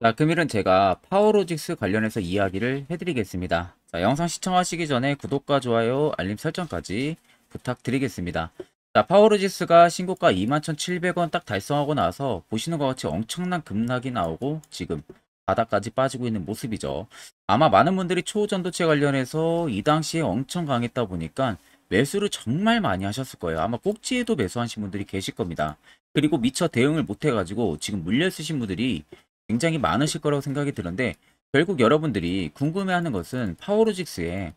자, 금일은 제가 파워로직스 관련해서 이야기를 해드리겠습니다. 자, 영상 시청하시기 전에 구독과 좋아요, 알림 설정까지 부탁드리겠습니다. 자, 파워로직스가 신고가 21,700원 딱 달성하고 나서 보시는 것 같이 엄청난 급락이 나오고 지금 바닥까지 빠지고 있는 모습이죠. 아마 많은 분들이 초전도체 관련해서 이 당시에 엄청 강했다 보니까 매수를 정말 많이 하셨을 거예요. 아마 꼭지에도 매수하신 분들이 계실 겁니다. 그리고 미처 대응을 못 해가지고 지금 물려 쓰신 분들이 굉장히 많으실 거라고 생각이 드는데, 결국 여러분들이 궁금해하는 것은 파워로직스의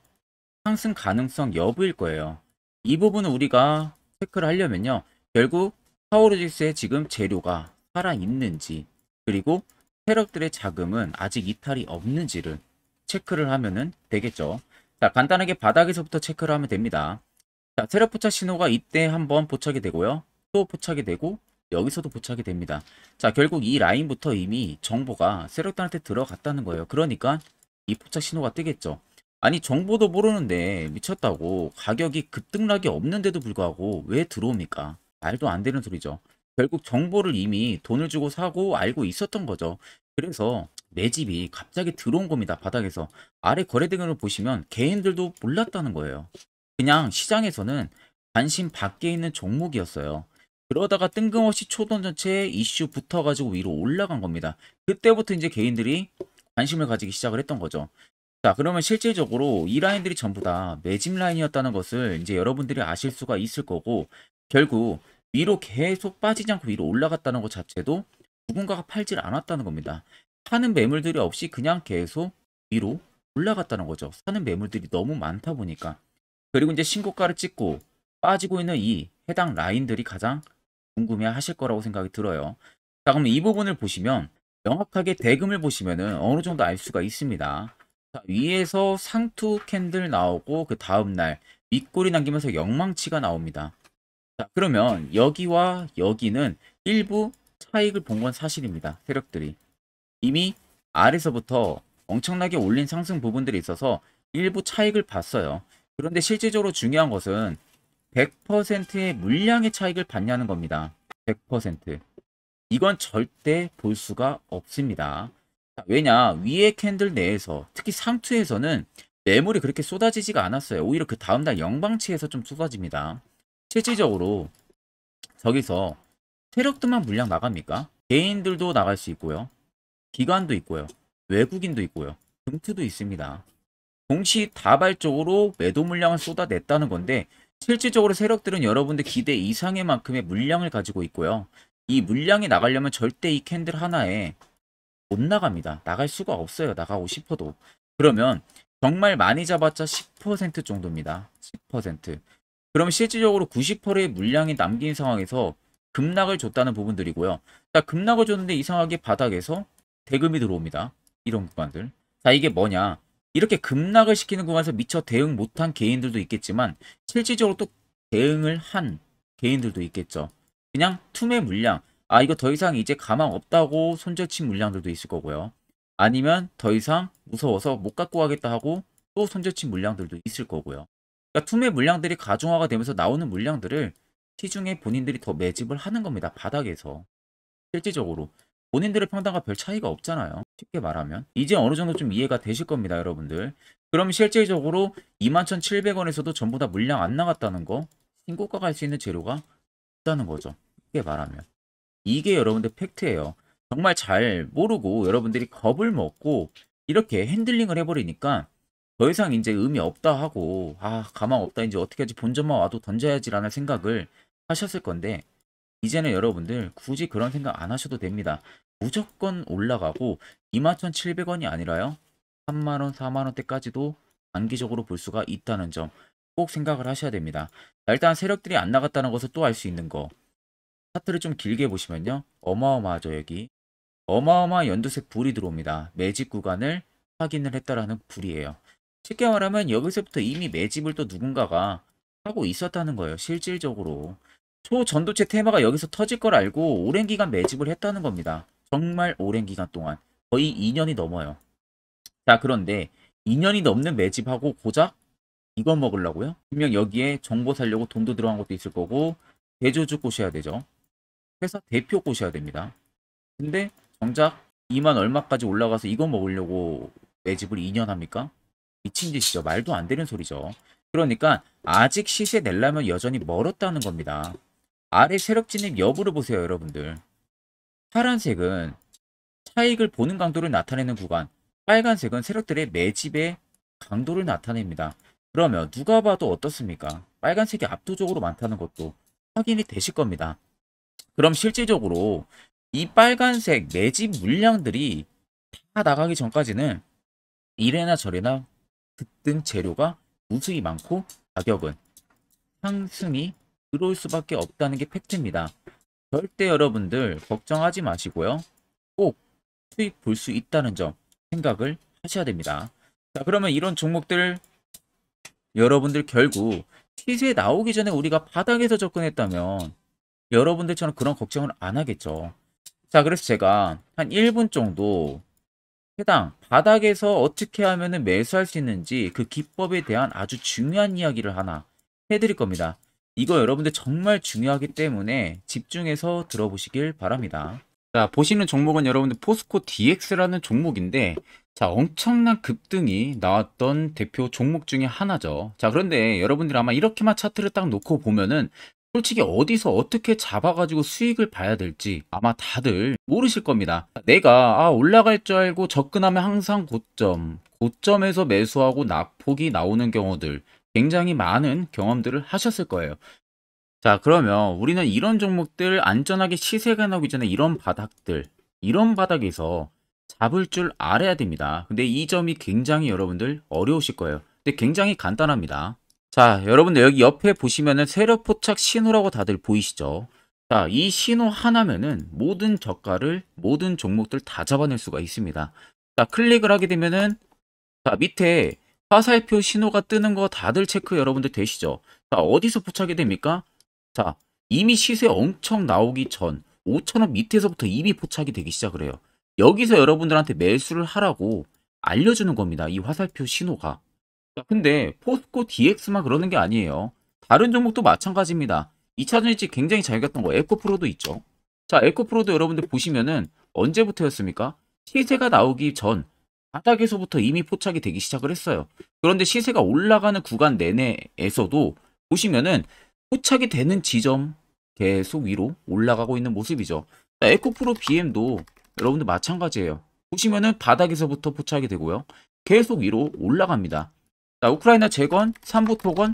상승 가능성 여부일 거예요. 이 부분을 우리가 체크를 하려면요, 결국 파워로직스의 지금 재료가 살아있는지, 그리고 세력들의 자금은 아직 이탈이 없는지를 체크를 하면은 되겠죠. 자, 간단하게 바닥에서부터 체크를 하면 됩니다. 자, 세력 포착 신호가 이때 한번 포착이 되고요. 또 포착이 되고 여기서도 포착이 됩니다. 자, 결국 이 라인부터 이미 정보가 세력단한테 들어갔다는 거예요. 그러니까 이 포착 신호가 뜨겠죠. 아니, 정보도 모르는데 미쳤다고 가격이 급등락이 없는데도 불구하고 왜 들어옵니까? 말도 안 되는 소리죠. 결국 정보를 이미 돈을 주고 사고 알고 있었던 거죠. 그래서 매집이 갑자기 들어온 겁니다. 바닥에서. 아래 거래 대금을 보시면 개인들도 몰랐다는 거예요. 그냥 시장에서는 관심 밖에 있는 종목이었어요. 그러다가 뜬금없이 초전도체 이슈 붙어가지고 위로 올라간 겁니다. 그때부터 이제 개인들이 관심을 가지기 시작을 했던 거죠. 자, 그러면 실질적으로 이 라인들이 전부 다 매집 라인이었다는 것을 이제 여러분들이 아실 수가 있을 거고, 결국 위로 계속 빠지지 않고 위로 올라갔다는 것 자체도 누군가가 팔질 않았다는 겁니다. 사는 매물들이 없이 그냥 계속 위로 올라갔다는 거죠. 사는 매물들이 너무 많다 보니까. 그리고 이제 신고가를 찍고 빠지고 있는 이 해당 라인들이 가장 궁금해 하실 거라고 생각이 들어요. 자, 그럼 이 부분을 보시면 명확하게 대금을 보시면은 어느 정도 알 수가 있습니다. 자, 위에서 상투 캔들 나오고 그 다음날 윗골이 남기면서 영망치가 나옵니다. 자, 그러면 여기와 여기는 일부 차익을 본 건 사실입니다. 세력들이. 이미 아래서부터 엄청나게 올린 상승 부분들이 있어서 일부 차익을 봤어요. 그런데 실질적으로 중요한 것은 100%의 물량의 차익을 봤냐는 겁니다. 100%. 이건 절대 볼 수가 없습니다. 자, 왜냐? 위에 캔들 내에서 특히 상투에서는 매물이 그렇게 쏟아지지가 않았어요. 오히려 그 다음날 영방치에서 좀 쏟아집니다. 실질적으로 저기서 세력들만 물량 나갑니까? 개인들도 나갈 수 있고요. 기관도 있고요. 외국인도 있고요. 금투도 있습니다. 동시다발적으로 매도 물량을 쏟아냈다는 건데, 실질적으로 세력들은 여러분들 기대 이상의 만큼의 물량을 가지고 있고요. 이 물량이 나가려면 절대 이 캔들 하나에 못 나갑니다. 나갈 수가 없어요. 나가고 싶어도. 그러면 정말 많이 잡았자 10% 정도입니다. 10%. 그러면 실질적으로 90%의 물량이 남긴 상황에서 급락을 줬다는 부분들이고요. 자, 급락을 줬는데 이상하게 바닥에서 대금이 들어옵니다. 이런 구간들. 자, 이게 뭐냐? 이렇게 급락을 시키는 구간에서 미처 대응 못한 개인들도 있겠지만 실질적으로 또 대응을 한 개인들도 있겠죠. 그냥 투매 물량. 아, 이거 더 이상 이제 가망 없다고 손절친 물량들도 있을 거고요. 아니면 더 이상 무서워서 못 갖고 가겠다 하고 또 손절친 물량들도 있을 거고요. 그러니까 투매 물량들이 가중화가 되면서 나오는 물량들을 시중에 본인들이 더 매집을 하는 겁니다. 바닥에서. 실질적으로. 본인들의 평단과 별 차이가 없잖아요. 쉽게 말하면. 이제 어느 정도 좀 이해가 되실 겁니다, 여러분들. 그럼 실질적으로 21,700원에서도 전부 다 물량 안 나갔다는 거, 신고가 갈 수 있는 재료가 없다는 거죠. 쉽게 말하면. 이게 여러분들 팩트예요. 정말 잘 모르고 여러분들이 겁을 먹고 이렇게 핸들링을 해버리니까 더 이상 이제 의미 없다 하고, 아, 가망 없다, 이제 어떻게 하지, 본전만 와도 던져야지라는 생각을 하셨을 건데, 이제는 여러분들 굳이 그런 생각 안 하셔도 됩니다. 무조건 올라가고 21,700원이 아니라요, 3만원, 4만원대까지도 단기적으로 볼 수가 있다는 점 꼭 생각을 하셔야 됩니다. 자, 일단 세력들이 안 나갔다는 것을 또 알 수 있는 거, 차트를 좀 길게 보시면요, 어마어마하죠. 여기 어마어마한 연두색 불이 들어옵니다. 매집 구간을 확인을 했다라는 불이에요. 쉽게 말하면 여기서부터 이미 매집을 또 누군가가 하고 있었다는 거예요. 실질적으로. 초전도체 테마가 여기서 터질 걸 알고 오랜 기간 매집을 했다는 겁니다. 정말 오랜 기간 동안. 거의 2년이 넘어요. 자, 그런데 2년이 넘는 매집하고 고작 이거 먹으려고요? 분명 여기에 정보 살려고 돈도 들어간 것도 있을 거고, 대주주 꼬셔야 되죠. 회사 대표 꼬셔야 됩니다. 근데 정작 2만 얼마까지 올라가서 이거 먹으려고 매집을 2년 합니까? 미친 짓이죠. 말도 안 되는 소리죠. 그러니까 아직 시세 내려면 여전히 멀었다는 겁니다. 아래 세력 진입 여부를 보세요, 여러분들. 파란색은 차익을 보는 강도를 나타내는 구간, 빨간색은 세력들의 매집의 강도를 나타냅니다. 그러면 누가 봐도 어떻습니까? 빨간색이 압도적으로 많다는 것도 확인이 되실 겁니다. 그럼 실질적으로 이 빨간색 매집 물량들이 다 나가기 전까지는 이래나 저래나 급등 재료가 무수히 많고 가격은 상승이 들어올 수밖에 없다는 게 팩트입니다. 절대 여러분들 걱정하지 마시고요. 꼭 수익 볼 수 있다는 점 생각을 하셔야 됩니다. 자, 그러면 이런 종목들 여러분들 결국 시세 나오기 전에 우리가 바닥에서 접근했다면 여러분들처럼 그런 걱정을 안 하겠죠. 자, 그래서 제가 한 1분 정도 해당 바닥에서 어떻게 하면 매수할 수 있는지 그 기법에 대한 아주 중요한 이야기를 하나 해드릴 겁니다. 이거 여러분들 정말 중요하기 때문에 집중해서 들어보시길 바랍니다. 자, 보시는 종목은 여러분들 포스코 DX라는 종목인데, 자, 엄청난 급등이 나왔던 대표 종목 중에 하나죠. 자, 그런데 여러분들이 아마 이렇게만 차트를 딱 놓고 보면은 솔직히 어디서 어떻게 잡아가지고 수익을 봐야 될지 아마 다들 모르실 겁니다. 내가 올라갈 줄 알고 접근하면 항상 고점에서 매수하고 낙폭이 나오는 경우들 굉장히 많은 경험들을 하셨을 거예요. 자, 그러면 우리는 이런 종목들 안전하게 시세가 나오기 전에 이런 바닥에서 잡을 줄 알아야 됩니다. 근데 이 점이 굉장히 여러분들 어려우실 거예요. 근데 굉장히 간단합니다. 자, 여러분들 여기 옆에 보시면은 세력 포착 신호라고 다들 보이시죠? 자, 이 신호 하나면은 모든 저가를 모든 종목들 다 잡아낼 수가 있습니다. 자, 클릭을 하게 되면은 자, 밑에 화살표 신호가 뜨는 거 다들 체크 여러분들 되시죠? 자, 어디서 포착이 됩니까? 자, 이미 시세 엄청 나오기 전 5,000원 밑에서부터 이미 포착이 되기 시작을 해요. 여기서 여러분들한테 매수를 하라고 알려주는 겁니다. 이 화살표 신호가. 자, 근데 포스코 DX만 그러는 게 아니에요. 다른 종목도 마찬가지입니다. 2차전지 굉장히 잘 갔던 거 에코프로도 있죠. 자, 에코프로도 여러분들 보시면은 언제부터였습니까? 시세가 나오기 전 바닥에서부터 이미 포착이 되기 시작을 했어요. 그런데 시세가 올라가는 구간 내내에서도 보시면은 포착이 되는 지점 계속 위로 올라가고 있는 모습이죠. 자, 에코프로 BM도 여러분들 마찬가지예요. 보시면은 바닥에서부터 포착이 되고요. 계속 위로 올라갑니다. 자, 우크라이나 재건, 삼부 토건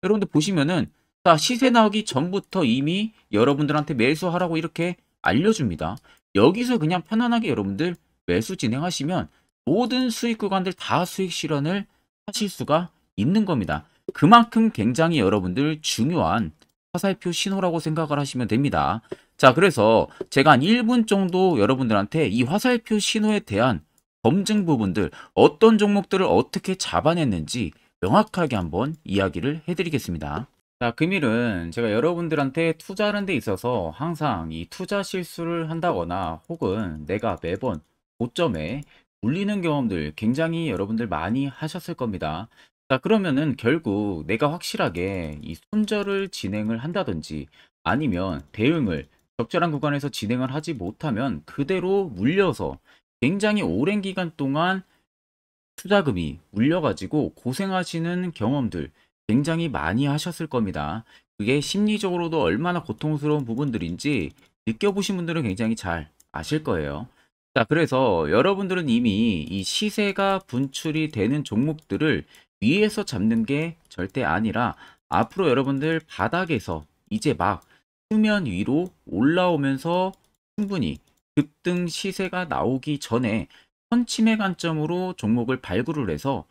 여러분들 보시면은 자, 시세 나오기 전부터 이미 여러분들한테 매수하라고 이렇게 알려줍니다. 여기서 그냥 편안하게 여러분들 매수 진행하시면 모든 수익 구간들 다 수익 실현을 하실 수가 있는 겁니다. 그만큼 굉장히 여러분들 중요한 화살표 신호라고 생각을 하시면 됩니다. 자, 그래서 제가 한 1분 정도 여러분들한테 이 화살표 신호에 대한 검증 부분들, 어떤 종목들을 어떻게 잡아냈는지 명확하게 한번 이야기를 해드리겠습니다. 자, 금일은 제가 여러분들한테 투자하는 데 있어서 항상 이 투자 실수를 한다거나 혹은 내가 매번 고점에 물리는 경험들 굉장히 여러분들 많이 하셨을 겁니다. 자, 그러면은 결국 내가 확실하게 이 손절을 진행을 한다든지 아니면 대응을 적절한 구간에서 진행을 하지 못하면 그대로 물려서 굉장히 오랜 기간 동안 투자금이 물려가지고 고생하시는 경험들 굉장히 많이 하셨을 겁니다. 그게 심리적으로도 얼마나 고통스러운 부분들인지 느껴보신 분들은 굉장히 잘 아실 거예요. 자, 그래서 여러분들은 이미 이 시세가 분출이 되는 종목들을 위에서 잡는 게 절대 아니라 앞으로 여러분들 바닥에서 이제 막 수면 위로 올라오면서 충분히 급등 시세가 나오기 전에 선침의 관점으로 종목을 발굴을 해서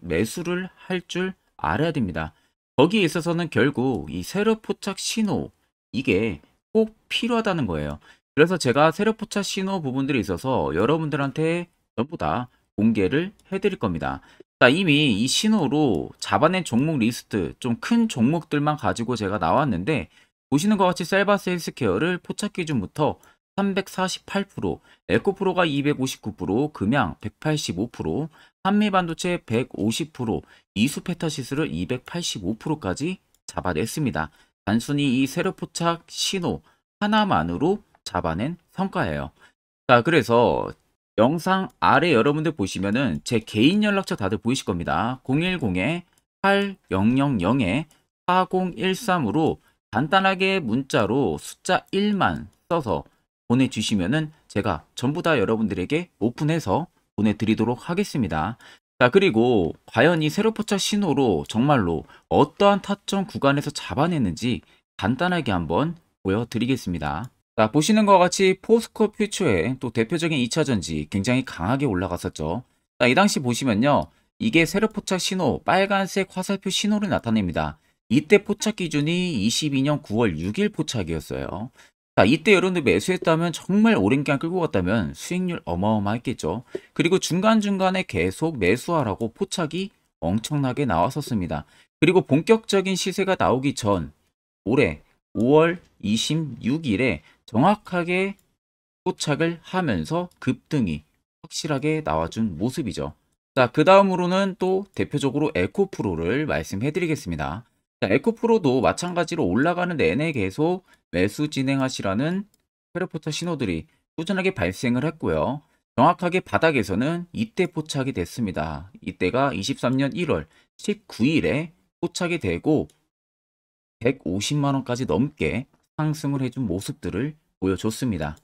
매수를 할 줄 알아야 됩니다. 거기에 있어서는 결국 이 세력 포착 신호 이게 꼭 필요하다는 거예요. 그래서 제가 세력 포착 신호 부분들이 있어서 여러분들한테 전부 다 공개를 해드릴 겁니다. 자, 이미 이 신호로 잡아낸 종목 리스트 좀 큰 종목들만 가지고 제가 나왔는데 보시는 것 같이 셀바스 헬스케어를 포착 기준부터 348%, 에코프로가 259%, 금양 185%, 한미반도체 150%, 이수페타시스를 285%까지 잡아냈습니다. 단순히 이 세력 포착 신호 하나만으로 잡아낸 성과예요. 자, 그래서 영상 아래 여러분들 보시면은 제 개인 연락처 다들 보이실 겁니다. 010-8013-4013으로 간단하게 문자로 숫자 1만 써서 보내주시면은 제가 전부 다 여러분들에게 오픈해서 보내드리도록 하겠습니다. 자, 그리고 과연 이 세로포착 신호로 정말로 어떠한 타점 구간에서 잡아냈는지 간단하게 한번 보여드리겠습니다. 자, 보시는 것과 같이 포스코 퓨처의 또 대표적인 2차 전지 굉장히 강하게 올라갔었죠. 자, 이 당시 보시면요. 이게 세력 포착 신호, 빨간색 화살표 신호를 나타냅니다. 이때 포착 기준이 22년 9월 6일 포착이었어요. 자, 이때 여러분들 매수했다면 정말 오랜 기간 끌고 갔다면 수익률 어마어마했겠죠. 그리고 중간중간에 계속 매수하라고 포착이 엄청나게 나왔었습니다. 그리고 본격적인 시세가 나오기 전 올해 5월 26일에 정확하게 포착을 하면서 급등이 확실하게 나와준 모습이죠. 자, 그 다음으로는 또 대표적으로 에코프로를 말씀해 드리겠습니다. 자, 에코프로도 마찬가지로 올라가는 내내 계속 매수 진행하시라는 페르포터 신호들이 꾸준하게 발생을 했고요. 정확하게 바닥에서는 이때 포착이 됐습니다. 이때가 23년 1월 19일에 포착이 되고 150만원까지 넘게 상승을 해준 모습들을 보여줬습니다.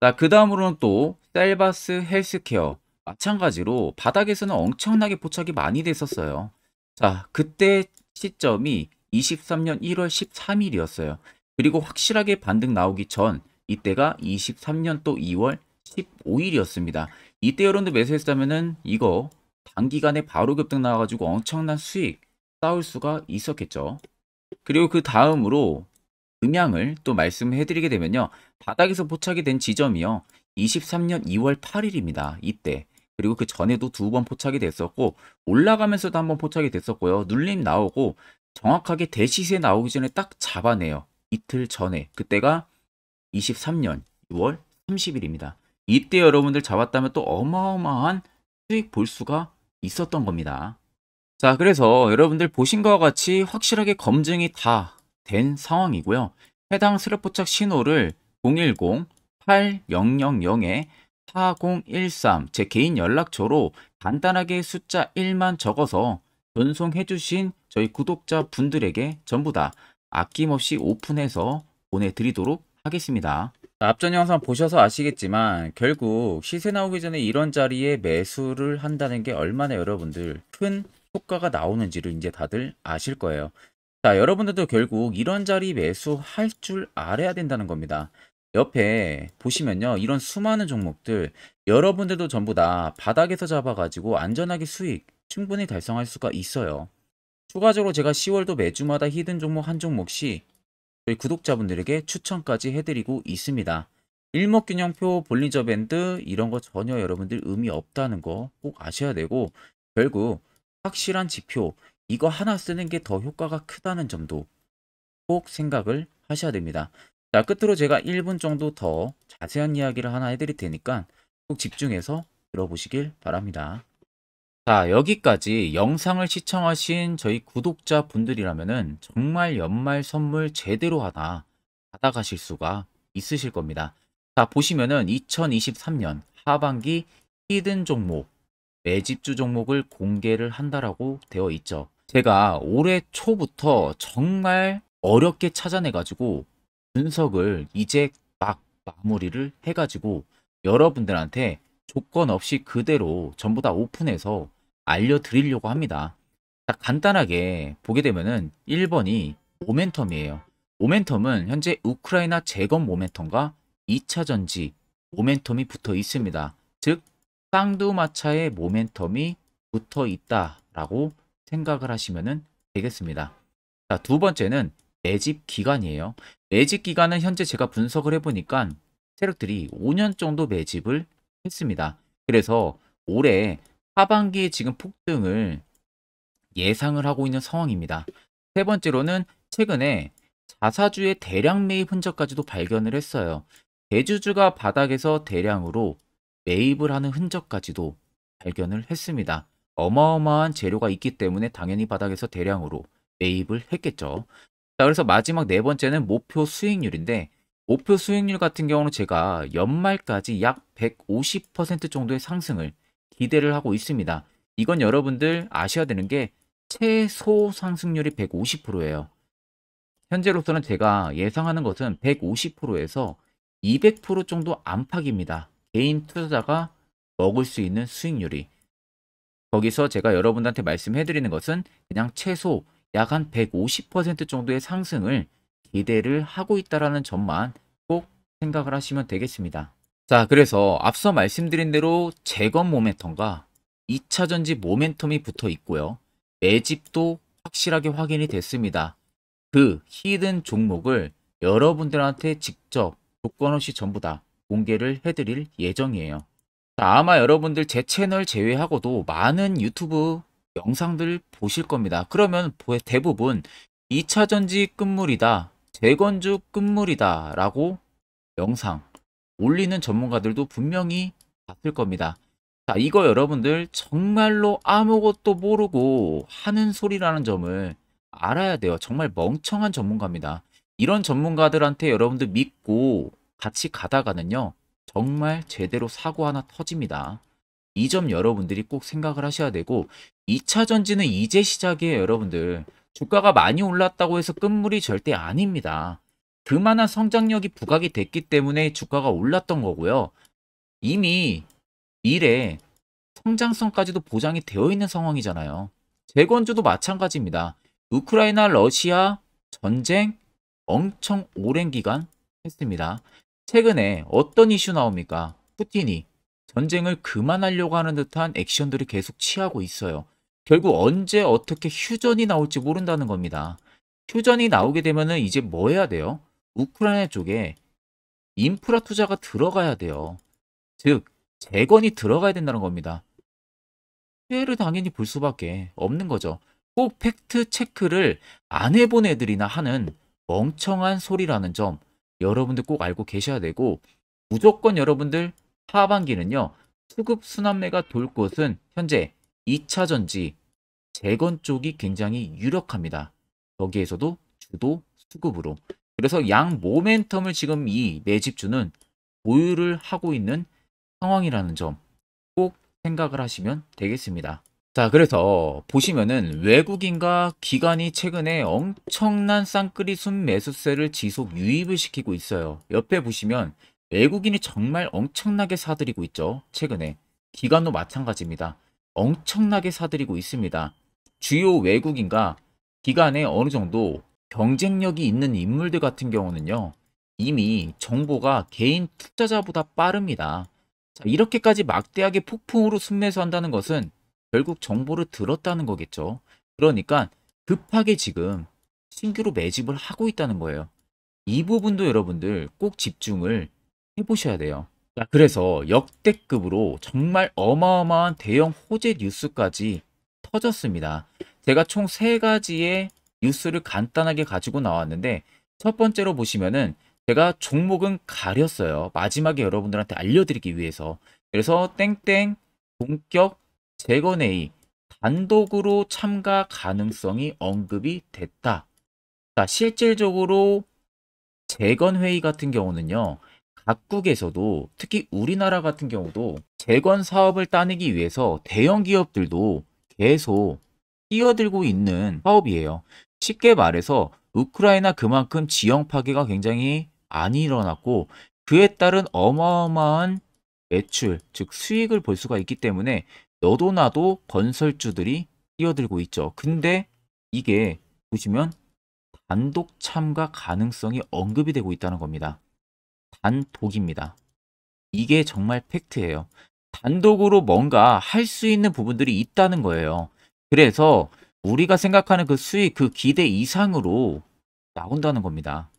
자, 그 다음으로는 또 셀바스 헬스케어 마찬가지로 바닥에서는 엄청나게 포착이 많이 됐었어요. 자, 그때 시점이 23년 1월 13일이었어요. 그리고 확실하게 반등 나오기 전 이때가 23년 또 2월 15일이었습니다. 이때 여러분들 매수했다면은 이거 단기간에 바로 급등 나와가지고 엄청난 수익 쌓을 수가 있었겠죠. 그리고 그 다음으로 음향을 또 말씀해 드리게 되면요. 바닥에서 포착이 된 지점이요. 23년 2월 8일입니다. 이때. 그리고 그 전에도 두 번 포착이 됐었고 올라가면서도 한번 포착이 됐었고요. 눌림 나오고 정확하게 대시세 나오기 전에 딱 잡아내요. 이틀 전에. 그때가 23년 6월 30일입니다. 이때 여러분들 잡았다면 또 어마어마한 수익 볼 수가 있었던 겁니다. 자, 그래서 여러분들 보신 것과 같이 확실하게 검증이 다 된 상황이고요. 해당 스랩포착 신호를 010-8000-4013 제 개인 연락처로 간단하게 숫자 1만 적어서 전송해 주신 저희 구독자 분들에게 전부 다 아낌없이 오픈해서 보내드리도록 하겠습니다. 앞전 영상 보셔서 아시겠지만 결국 시세 나오기 전에 이런 자리에 매수를 한다는 게 얼마나 여러분들 큰 효과가 나오는지를 이제 다들 아실 거예요. 자, 여러분들도 결국 이런 자리 매수할 줄 알아야 된다는 겁니다. 옆에 보시면요. 이런 수많은 종목들 여러분들도 전부 다 바닥에서 잡아가지고 안전하게 수익 충분히 달성할 수가 있어요. 추가적으로 제가 10월도 매주마다 히든 종목 한 종목씩 저희 구독자분들에게 추천까지 해드리고 있습니다. 일목균형표, 볼린저 밴드 이런 거 전혀 여러분들 의미 없다는 거 꼭 아셔야 되고 결국 확실한 지표 이거 하나 쓰는 게 더 효과가 크다는 점도 꼭 생각을 하셔야 됩니다. 자, 끝으로 제가 1분 정도 더 자세한 이야기를 하나 해드릴 테니까 꼭 집중해서 들어보시길 바랍니다. 자, 여기까지 영상을 시청하신 저희 구독자 분들이라면은 정말 연말 선물 제대로 하나 받아가실 수가 있으실 겁니다. 자, 보시면은 2023년 하반기 히든 종목, 매집주 종목을 공개를 한다라고 되어 있죠. 제가 올해 초부터 정말 어렵게 찾아내가지고 분석을 이제 막 마무리를 해가지고 여러분들한테 조건 없이 그대로 전부 다 오픈해서 알려드리려고 합니다. 자, 간단하게 보게 되면은 1번이 모멘텀이에요. 모멘텀은 현재 우크라이나 재건 모멘텀과 2차 전지 모멘텀이 붙어 있습니다. 즉 쌍두마차의 모멘텀이 붙어 있다라고 생각을 하시면 되겠습니다. 자, 두 번째는 매집 기간이에요. 매집 기간은 현재 제가 분석을 해보니까 세력들이 5년 정도 매집을 했습니다. 그래서 올해 하반기에 지금 폭등을 예상을 하고 있는 상황입니다. 세 번째로는 최근에 자사주의 대량 매입 흔적까지도 발견을 했어요. 대주주가 바닥에서 대량으로 매입을 하는 흔적까지도 발견을 했습니다. 어마어마한 재료가 있기 때문에 당연히 바닥에서 대량으로 매입을 했겠죠. 자, 그래서 마지막 네 번째는 목표 수익률인데 목표 수익률 같은 경우는 제가 연말까지 약 150% 정도의 상승을 기대를 하고 있습니다. 이건 여러분들 아셔야 되는 게 최소 상승률이 150%예요. 현재로서는 제가 예상하는 것은 150%에서 200% 정도 안팎입니다. 개인 투자자가 먹을 수 있는 수익률이. 거기서 제가 여러분들한테 말씀해 드리는 것은 그냥 최소 약 한 150% 정도의 상승을 기대를 하고 있다라는 점만 꼭 생각을 하시면 되겠습니다. 자, 그래서 앞서 말씀드린 대로 재건 모멘텀과 2차 전지 모멘텀이 붙어 있고요. 매집도 확실하게 확인이 됐습니다. 그 히든 종목을 여러분들한테 직접 조건 없이 전부 다 공개를 해드릴 예정이에요. 자, 아마 여러분들 제 채널 제외하고도 많은 유튜브 영상들 보실 겁니다. 그러면 대부분 2차 전지 끝물이다, 재건주 끝물이다 라고 영상 올리는 전문가들도 분명히 봤을 겁니다. 자, 이거 여러분들 정말로 아무것도 모르고 하는 소리라는 점을 알아야 돼요. 정말 멍청한 전문가입니다. 이런 전문가들한테 여러분들 믿고 같이 가다가는요, 정말 제대로 사고 하나 터집니다. 이 점 여러분들이 꼭 생각을 하셔야 되고, 2차 전지는 이제 시작이에요, 여러분들. 주가가 많이 올랐다고 해서 끝물이 절대 아닙니다. 그만한 성장력이 부각이 됐기 때문에 주가가 올랐던 거고요. 이미 미래 성장성까지도 보장이 되어 있는 상황이잖아요. 재건주도 마찬가지입니다. 우크라이나 러시아 전쟁 엄청 오랜 기간 했습니다. 최근에 어떤 이슈 나옵니까? 푸틴이 전쟁을 그만하려고 하는 듯한 액션들을 계속 취하고 있어요. 결국 언제 어떻게 휴전이 나올지 모른다는 겁니다. 휴전이 나오게 되면은 이제 뭐 해야 돼요? 우크라이나 쪽에 인프라 투자가 들어가야 돼요. 즉, 재건이 들어가야 된다는 겁니다. 피해를 당연히 볼 수밖에 없는 거죠. 꼭 팩트 체크를 안 해본 애들이나 하는 멍청한 소리라는 점 여러분들 꼭 알고 계셔야 되고, 무조건 여러분들 하반기는요, 수급 순환매가 돌 곳은 현재 2차 전지, 재건 쪽이 굉장히 유력합니다. 거기에서도 주도 수급으로. 그래서 양 모멘텀을 지금 이 매집주는 보유를 하고 있는 상황이라는 점 꼭 생각을 하시면 되겠습니다. 자, 그래서 보시면은 외국인과 기관이 최근에 엄청난 쌍끌이 순매수세를 지속 유입을 시키고 있어요. 옆에 보시면 외국인이 정말 엄청나게 사들이고 있죠. 최근에. 기관도 마찬가지입니다. 엄청나게 사들이고 있습니다. 주요 외국인과 기관에 어느 정도 경쟁력이 있는 인물들 같은 경우는요, 이미 정보가 개인 투자자보다 빠릅니다. 자, 이렇게까지 막대하게 폭풍으로 순매수한다는 것은 결국 정보를 들었다는 거겠죠. 그러니까 급하게 지금 신규로 매집을 하고 있다는 거예요. 이 부분도 여러분들 꼭 집중을 해보셔야 돼요. 자, 그래서 역대급으로 정말 어마어마한 대형 호재 뉴스까지 터졌습니다. 제가 총 3가지의 뉴스를 간단하게 가지고 나왔는데, 첫 번째로 보시면은 제가 종목은 가렸어요. 마지막에 여러분들한테 알려드리기 위해서. 그래서 땡땡 본격 재건회의 단독으로 참가 가능성이 언급이 됐다. 자, 실질적으로 재건회의 같은 경우는요, 각국에서도 특히 우리나라 같은 경우도 재건 사업을 따내기 위해서 대형 기업들도 계속 뛰어들고 있는 사업이에요. 쉽게 말해서 우크라이나 그만큼 지형 파괴가 굉장히 많이 일어났고, 그에 따른 어마어마한 매출, 즉 수익을 볼 수가 있기 때문에 너도 나도 건설주들이 뛰어들고 있죠. 근데 이게 보시면 단독 참가 가능성이 언급이 되고 있다는 겁니다. 단독입니다. 이게 정말 팩트예요. 단독으로 뭔가 할 수 있는 부분들이 있다는 거예요. 그래서 우리가 생각하는 그 수익, 그 기대 이상으로 나온다는 겁니다.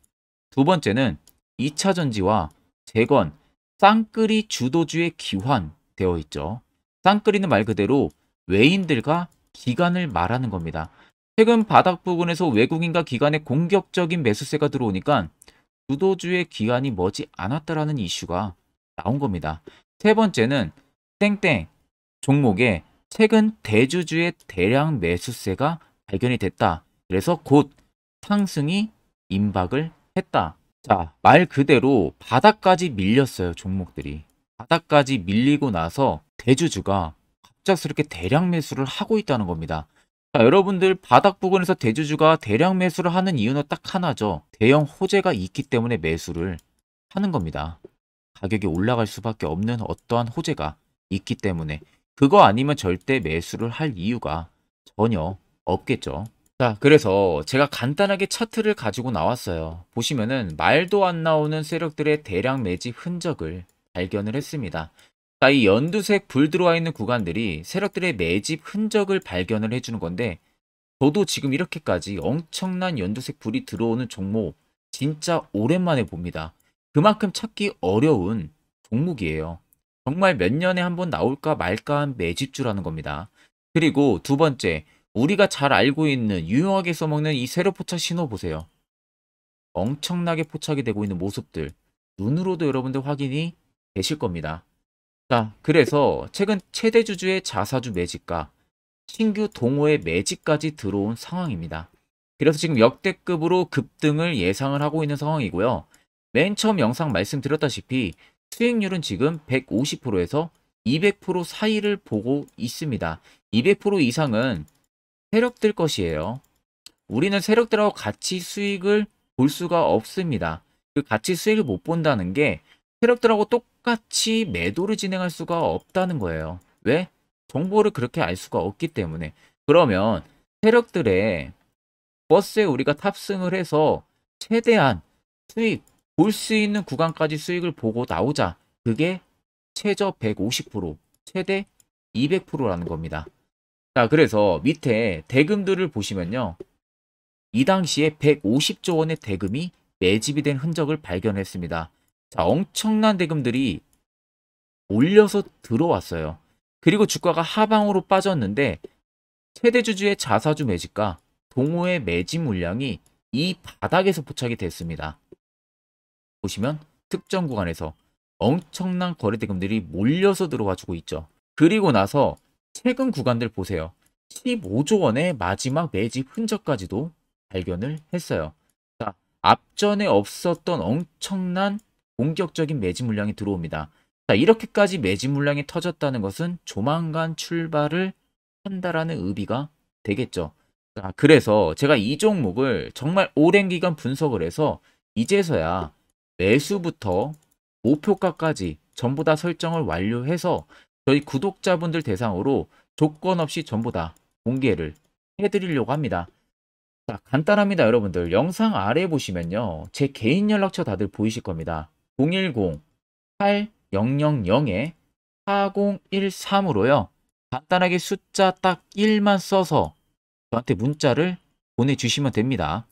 두 번째는 2차 전지와 재건, 쌍끌이 주도주의 기환되어 있죠. 쌍끌이는 말 그대로 외인들과 기관을 말하는 겁니다. 최근 바닥 부근에서 외국인과 기관의 공격적인 매수세가 들어오니까 주도주의 기관이 머지 않았다라는 이슈가 나온 겁니다. 세 번째는 땡땡 종목에 최근 대주주의 대량 매수세가 발견이 됐다. 그래서 곧 상승이 임박을 했다. 자, 말 그대로 바닥까지 밀렸어요, 종목들이. 바닥까지 밀리고 나서 대주주가 갑작스럽게 대량 매수를 하고 있다는 겁니다. 자, 여러분들 바닥 부근에서 대주주가 대량 매수를 하는 이유는 딱 하나죠. 대형 호재가 있기 때문에 매수를 하는 겁니다. 가격이 올라갈 수밖에 없는 어떠한 호재가 있기 때문에 그거 아니면 절대 매수를 할 이유가 전혀 없겠죠. 자, 그래서 제가 간단하게 차트를 가지고 나왔어요. 보시면은 말도 안 나오는 세력들의 대량 매집 흔적을 발견을 했습니다. 자, 이 연두색 불 들어와 있는 구간들이 세력들의 매집 흔적을 발견을 해주는 건데, 저도 지금 이렇게까지 엄청난 연두색 불이 들어오는 종목 진짜 오랜만에 봅니다. 그만큼 찾기 어려운 종목이에요. 정말 몇 년에 한 번 나올까 말까 한 매집주라는 겁니다. 그리고 두 번째, 우리가 잘 알고 있는 유용하게 써먹는 이 세로 포착 신호 보세요. 엄청나게 포착이 되고 있는 모습들 눈으로도 여러분들 확인이 되실 겁니다. 자, 그래서 최근 최대 주주의 자사주 매집과 신규 동호회 매집까지 들어온 상황입니다. 그래서 지금 역대급으로 급등을 예상을 하고 있는 상황이고요. 맨 처음 영상 말씀드렸다시피 수익률은 지금 150%에서 200% 사이를 보고 있습니다. 200% 이상은 세력들 것이에요. 우리는 세력들하고 같이 수익을 볼 수가 없습니다. 그 같이 수익을 못 본다는 게 세력들하고 똑같이 매도를 진행할 수가 없다는 거예요. 왜? 정보를 그렇게 알 수가 없기 때문에. 그러면 세력들의 버스에 우리가 탑승을 해서 최대한 수익 볼 수 있는 구간까지 수익을 보고 나오자. 그게 최저 150%, 최대 200%라는 겁니다. 자, 그래서 밑에 대금들을 보시면요. 이 당시에 150조 원의 대금이 매집이 된 흔적을 발견했습니다. 자, 엄청난 대금들이 올려서 들어왔어요. 그리고 주가가 하방으로 빠졌는데 최대 주주의 자사주 매집과 동호회 매집 물량이 이 바닥에서 포착이 됐습니다. 보시면 특정 구간에서 엄청난 거래 대금들이 몰려서 들어와 주고 있죠. 그리고 나서 최근 구간들 보세요. 15조 원의 마지막 매집 흔적까지도 발견을 했어요. 자, 앞전에 없었던 엄청난 공격적인 매집 물량이 들어옵니다. 자, 이렇게까지 매집 물량이 터졌다는 것은 조만간 출발을 한다라는 의미가 되겠죠. 자, 그래서 제가 이 종목을 정말 오랜 기간 분석을 해서 이제서야 매수부터 목표가까지 전부 다 설정을 완료해서 저희 구독자분들 대상으로 조건 없이 전부 다 공개를 해드리려고 합니다. 자, 간단합니다, 여러분들. 영상 아래 보시면요. 제 개인 연락처 다들 보이실 겁니다. 010-8013-4013으로요. 간단하게 숫자 딱 1만 써서 저한테 문자를 보내주시면 됩니다.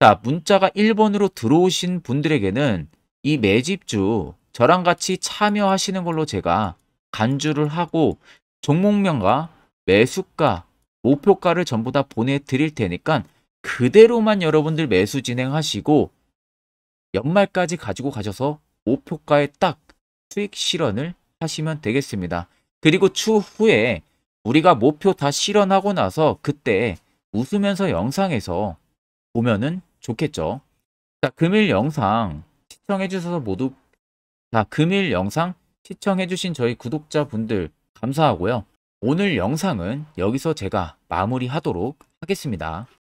자, 문자가 1번으로 들어오신 분들에게는 이 매집주 저랑 같이 참여하시는 걸로 제가 간주를 하고 종목명과 매수가, 목표가를 전부 다 보내드릴 테니까 그대로만 여러분들 매수 진행하시고 연말까지 가지고 가셔서 목표가에 딱 수익 실현을 하시면 되겠습니다. 그리고 추후에 우리가 목표 다 실현하고 나서 그때 웃으면서 영상에서 보면은 좋겠죠. 자, 금일 영상 시청해 주셔서 모두 금일 영상 시청해 주신 저희 구독자분들 감사하고요. 오늘 영상은 여기서 제가 마무리하도록 하겠습니다.